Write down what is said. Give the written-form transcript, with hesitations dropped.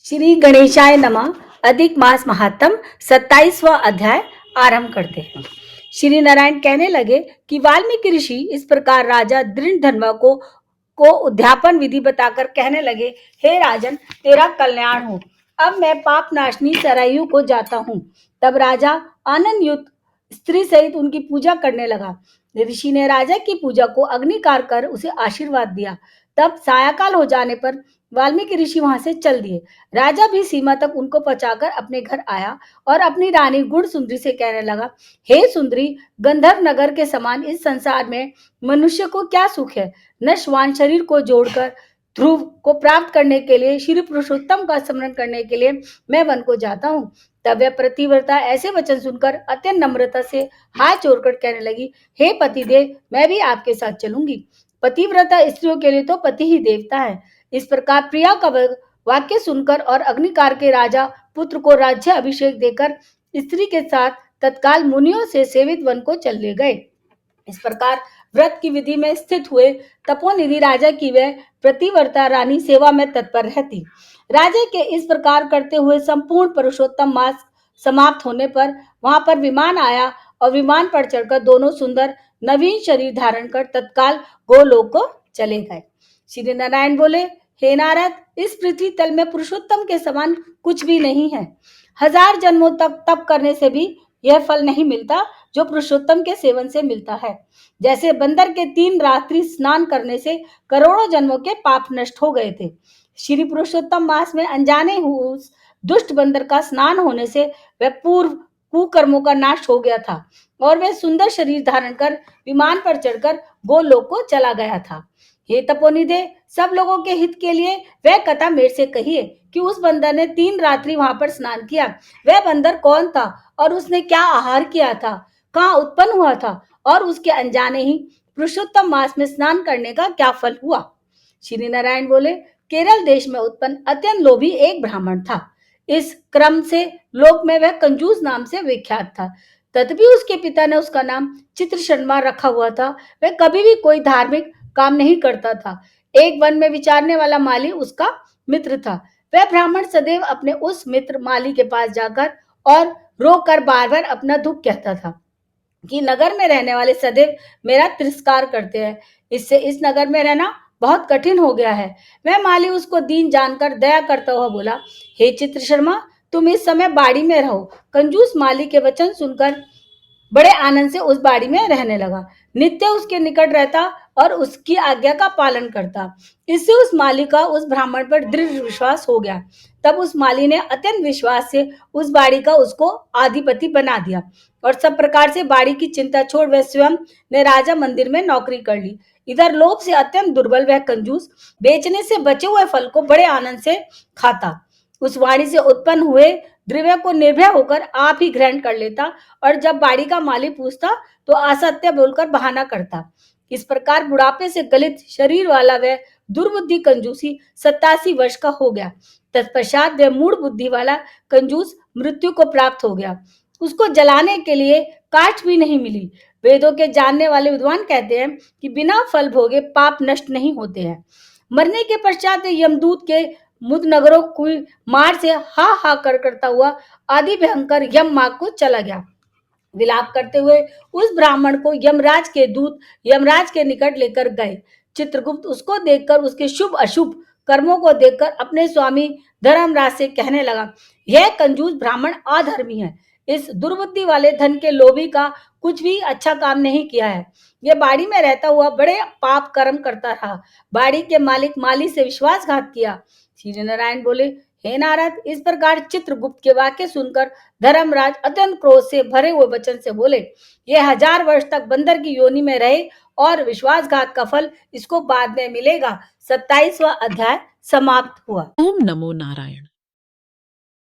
श्री गणेशाय नमः। अधिक मास महात्म 27वां अध्याय आरंभ करते हैं। श्री नारायण कहने लगे कि वाल्मीकि ऋषि इस प्रकार राजा दृढ़धन्वा को उद्यापन विधि बताकर कहने लगे, हे राजन, तेरा कल्याण हो। अब मैं पाप नाशनी सरयू को जाता हूँ। तब राजा आनंद युक्त स्त्री सहित उनकी पूजा करने लगा। ऋषि ने राजा की पूजा को अग्निकार कर उसे आशीर्वाद दिया। तब सायकाल हो जाने पर वाल्मीकि ऋषि वहां से चल दिए। राजा भी सीमा तक उनको पहुंचाकर अपने घर आया और अपनी रानी गुण सुंदरी से कहने लगा, हे सुंदरी, गंधर्व नगर के समान इस संसार में मनुष्य को क्या सुख है। नश्वान शरीर को जोड़कर ध्रुव को प्राप्त करने के लिए, श्री पुरुषोत्तम का स्मरण करने के लिए मैं वन को जाता हूँ। तब वह प्रतिव्रता ऐसे वचन सुनकर अत्यंत नम्रता से हाथ जोड़कर कहने लगी, हे पतिदेव, मैं भी आपके साथ चलूंगी। पतिव्रता स्त्रियों के लिए तो पति ही देवता है। इस प्रकार प्रिया का वाक्य सुनकर और अग्निकार के राजा पुत्र को राज्य अभिषेक देकर स्त्री के साथ तत्काल मुनियों से सेवित वन को चले गए। इस प्रकार व्रत की विधि में स्थित हुए तपोनिधि राजा की वह प्रतिव्रता रानी सेवा में तत्पर रहती। राजा के इस प्रकार करते हुए संपूर्ण पुरुषोत्तम मास समाप्त होने पर वहां पर विमान आया और विमान पर चढ़कर दोनों सुंदर नवीन शरीर धारण कर तत्काल गोलोक को चले गए। श्री नारायण बोले, हे नारद, इस पृथ्वी तल में पुरुषोत्तम के समान कुछ भी नहीं है। 1000 जन्मों तक तप करने से भी यह फल नहीं मिलता जो पुरुषोत्तम के सेवन से मिलता है। जैसे बंदर के 3 रात्रि स्नान करने से करोड़ों जन्मों के पाप नष्ट हो गए थे। श्री पुरुषोत्तम मास में अनजाने हुए उस दुष्ट बंदर का स्नान होने से वह पूर्व कुकर्मों का नाश हो गया था और वह सुंदर शरीर धारण कर विमान पर चढ़कर गोलोक को चला गया था। हे तपोनिधे, सब लोगों के हित के लिए वह कथा मेरे से कहिए कि उस बंदर ने 3 रात्रि वहां पर स्नान किया। वह बंदर कौन था और उसने क्या आहार किया था, कहाँ उत्पन्न हुआ था और उसके अनजाने ही पुरुषोत्तम मास में स्नान करने का क्या फल हुआ। श्री नारायण बोले, केरल देश में उत्पन्न अत्यंत लोभी एक ब्राह्मण था। इस क्रम से लोक में वह कंजूस नाम से विख्यात था। तथापि उसके पिता ने उसका नाम चित्रशर्मा रखा हुआ था। वह कभी भी कोई धार्मिक काम नहीं करता था। एक वन में विचारने वाला माली उसका मित्र था। वह ब्राह्मण सदैव अपने उस मित्र माली के पास जाकर और रोकर बार बार अपना दुख कहता था कि नगर में रहने वाले सदैव मेरा तिरस्कार करते हैं। इससे इस नगर में रहना बहुत कठिन हो गया है। वह माली उसको दीन जानकर दया करता हुआ बोला, हे चित्र शर्मा, तुम इस समय बाड़ी में रहो। कंजूस माली के वचन सुनकर बड़े आनंद से उस बाड़ी में रहने लगा। नित्य उसके निकट रहता और उसकी आज्ञा का पालन करता। इससे उस माली का उस ब्राह्मण पर दृढ़ विश्वास हो गया। तब उस माली ने अत्यंत विश्वास से उस बाड़ी का उसको अधिपति बना दिया और सब प्रकार से बाड़ी की चिंता छोड़ वह स्वयं ने राजा मंदिर में नौकरी कर ली। इधर लोभ से अत्यंत दुर्बल वह कंजूस बेचने से बचे हुए फल को बड़े आनंद से खाता। उस वाणी से उत्पन्न हुए द्रव्य को निर्भय होकर आप ही ग्रहण कर लेता और जब बाड़ी का मालिक पूछता तो असत्य बोलकर बहाना करता। इस प्रकार बुढ़ापे से गलित शरीर वाला वह दुर्बुद्धि कंजूसी 87 वर्ष का हो गया। तत्पश्चात वह मूढ़ बुद्धि वाला कंजूस मृत्यु को प्राप्त हो गया। उसको जलाने के लिए काठ भी नहीं मिली। वेदों के जानने वाले विद्वान कहते हैं कि बिना फल भोगे पाप नष्ट नहीं होते हैं। मरने के पश्चात यमदूत के मुद नगरों को मार से हा हा कर करता हुआ आदि भयंकर यम मार्ग को चला गया। विलाप करते हुए उस ब्राह्मण को यमराज के दूत यमराज के निकट लेकर गए। चित्रगुप्त उसको देखकर उसके शुभ अशुभ कर्मों को देखकर अपने स्वामी धर्मराज से कहने लगा, यह कंजूस ब्राह्मण अधर्मी है। इस दुर्बुद्धि वाले धन के लोभी का कुछ भी अच्छा काम नहीं किया है। यह बाड़ी में रहता हुआ बड़े पाप कर्म करता रहा। बाड़ी के मालिक माली से विश्वासघात किया। श्री नारायण बोले, हे नारद, इस प्रकार चित्रगुप्त के वाक्य सुनकर धर्मराज अत्यंत क्रोध से भरे हुए वचन से बोले, ये 1000 वर्ष तक बंदर की योनि में रहे और विश्वासघात का फल इसको बाद में मिलेगा। 27वां अध्याय समाप्त हुआ। ओम नमो नारायण।